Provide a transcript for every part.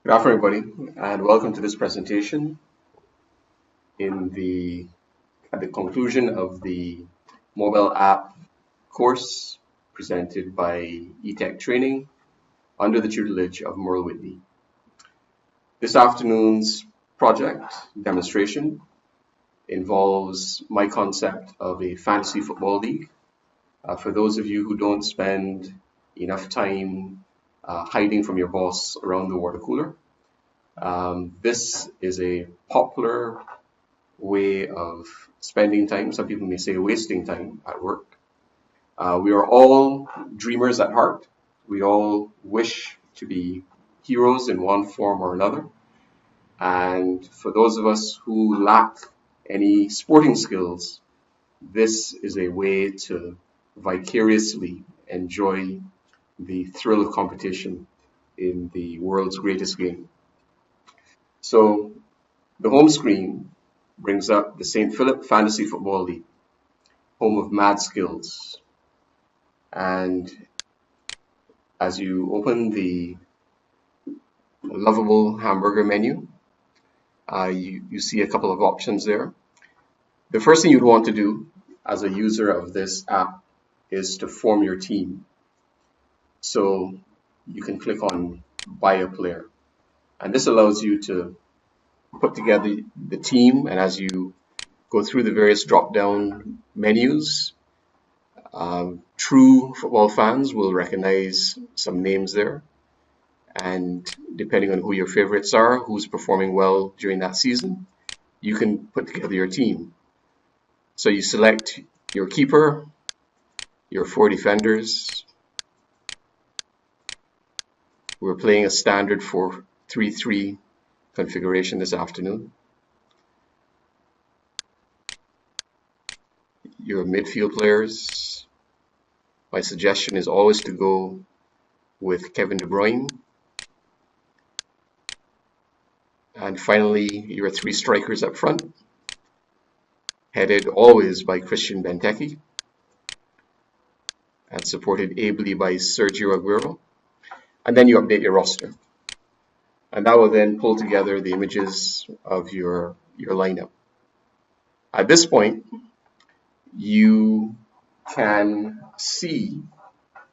Good afternoon, everybody, and welcome to this presentation in the at the conclusion of the mobile app course presented by eTech Training under the tutelage of Merle Whitney. This afternoon's project demonstration involves my concept of a fantasy football league. For those of you who don't spend enough time hiding from your boss around the water cooler, this is a popular way of spending time. Some people may say wasting time at work. We are all dreamers at heart. We all wish to be heroes in one form or another. And for those of us who lack any sporting skills, this is a way to vicariously enjoy the thrill of competition in the world's greatest game. So the home screen brings up the St. Philip Fantasy Football League, home of mad skills. And as you open the lovable hamburger menu, you see a couple of options there. The first thing you'd want to do as a user of this app is to form your team. So you can click on Buy a Player. And this allows you to put together the team, and as you go through the various drop-down menus, true football fans will recognize some names there, and depending on who your favorites are, who's performing well during that season, you can put together your team. So you select your keeper, your 4 defenders. We're playing a standard 4-3-3 configuration this afternoon. Your midfield players. My suggestion is always to go with Kevin De Bruyne. And finally, your 3 strikers up front, headed always by Christian Benteke and supported ably by Sergio Aguero. And then you update your roster. And that will then pull together the images of your lineup. At this point, you can see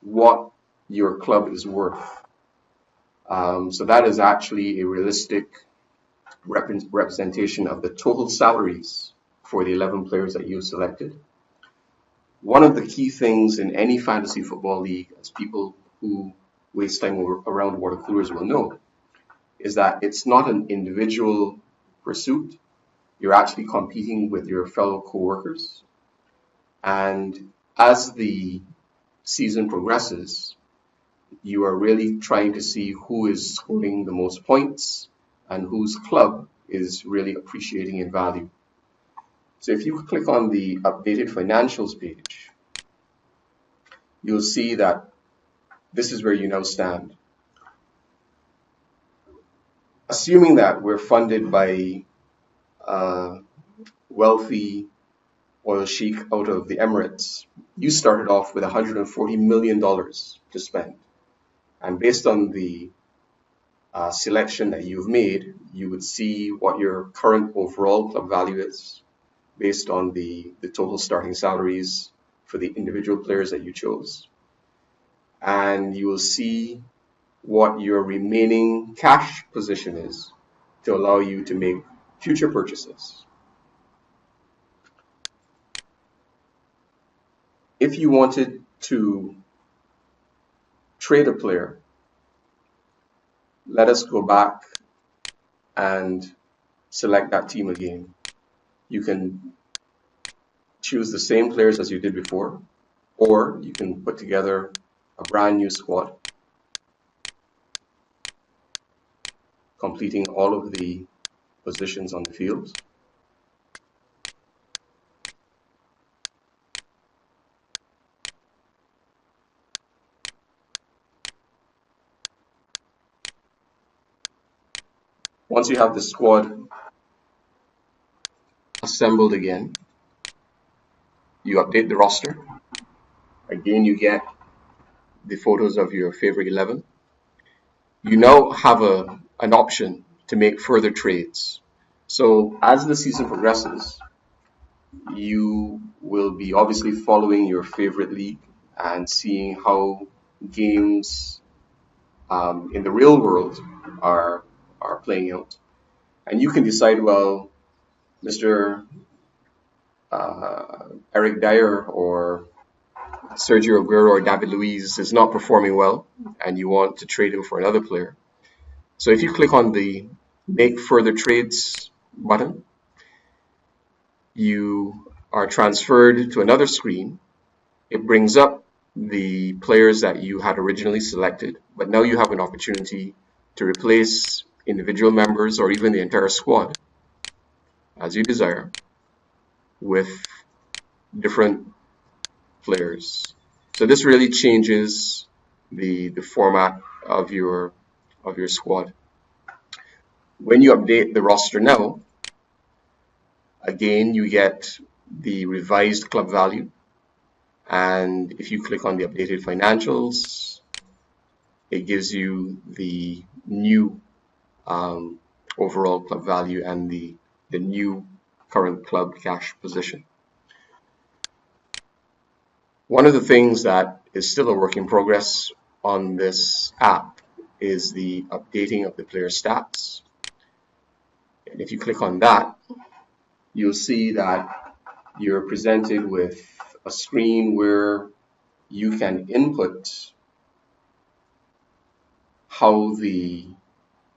what your club is worth. So that is actually a realistic representation of the total salaries for the 11 players that you've selected. One of the key things in any fantasy football league, as people who waste time around water coolers will know, is that it's not an individual pursuit. You're actually competing with your fellow co-workers. And as the season progresses, you are really trying to see who is scoring the most points and whose club is really appreciating in value. So if you click on the updated financials page, you'll see that this is where you now stand. Assuming that we're funded by a wealthy oil sheik out of the Emirates, you started off with $140 million to spend. And based on the selection that you've made, you would see what your current overall club value is based on the total starting salaries for the individual players that you chose. And you will see what your remaining cash position is to allow you to make future purchases. If you wanted to trade a player, let us go back and select that team again. You can choose the same players as you did before, or you can put together a brand new squad, completing all of the positions on the field. Once you have the squad assembled again, you update the roster. Again, you get the photos of your favorite 11. You now have a an option to make further trades. So as the season progresses, you will be obviously following your favorite league and seeing how games in the real world are playing out. And you can decide, well, Mr. Eric Dyer or Sergio Aguero or David Luiz is not performing well, and you want to trade him for another player. So if you click on the Make Further Trades button, you are transferred to another screen. It brings up the players that you had originally selected, but now you have an opportunity to replace individual members or even the entire squad, as you desire, with different players. So this really changes the format of your squad. When you update the roster now, again you get the revised club value, and if you click on the updated financials, it gives you the new overall club value and the new current club cash position. One of the things that is still a work in progress on this app is the updating of the player stats. And if you click on that, you'll see that you're presented with a screen where you can input how the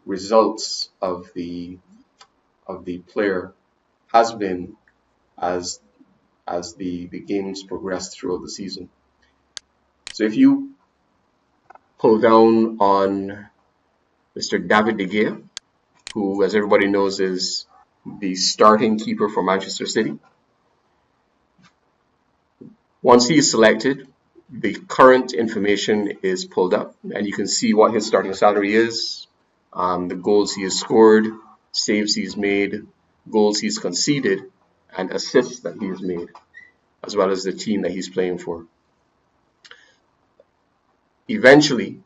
results of the player has been as the games progress throughout the season. So if you pull down on Mr. David De Gea, who, as everybody knows, is the starting keeper for Manchester City, once he is selected, the current information is pulled up, and you can see what his starting salary is, the goals he has scored, saves he's made, goals he's conceded, and assists that he has made, as well as the team that he's playing for. Eventually,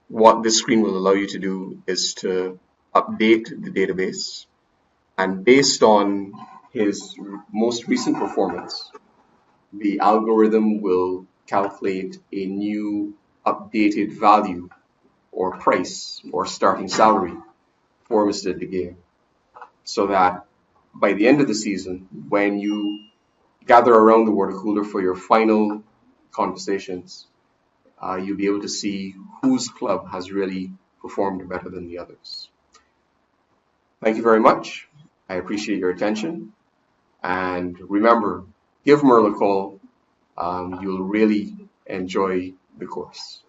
what this screen will allow you to do is to update the database, and based on his most recent performance, the algorithm will calculate a new updated value or price or starting salary for Mr. De Gea, so that by the end of the season, when you gather around the water cooler for your final conversations, you'll be able to see whose club has really performed better than the others. Thank you very much. I appreciate your attention. And remember, give Merle a call. You'll really enjoy the course.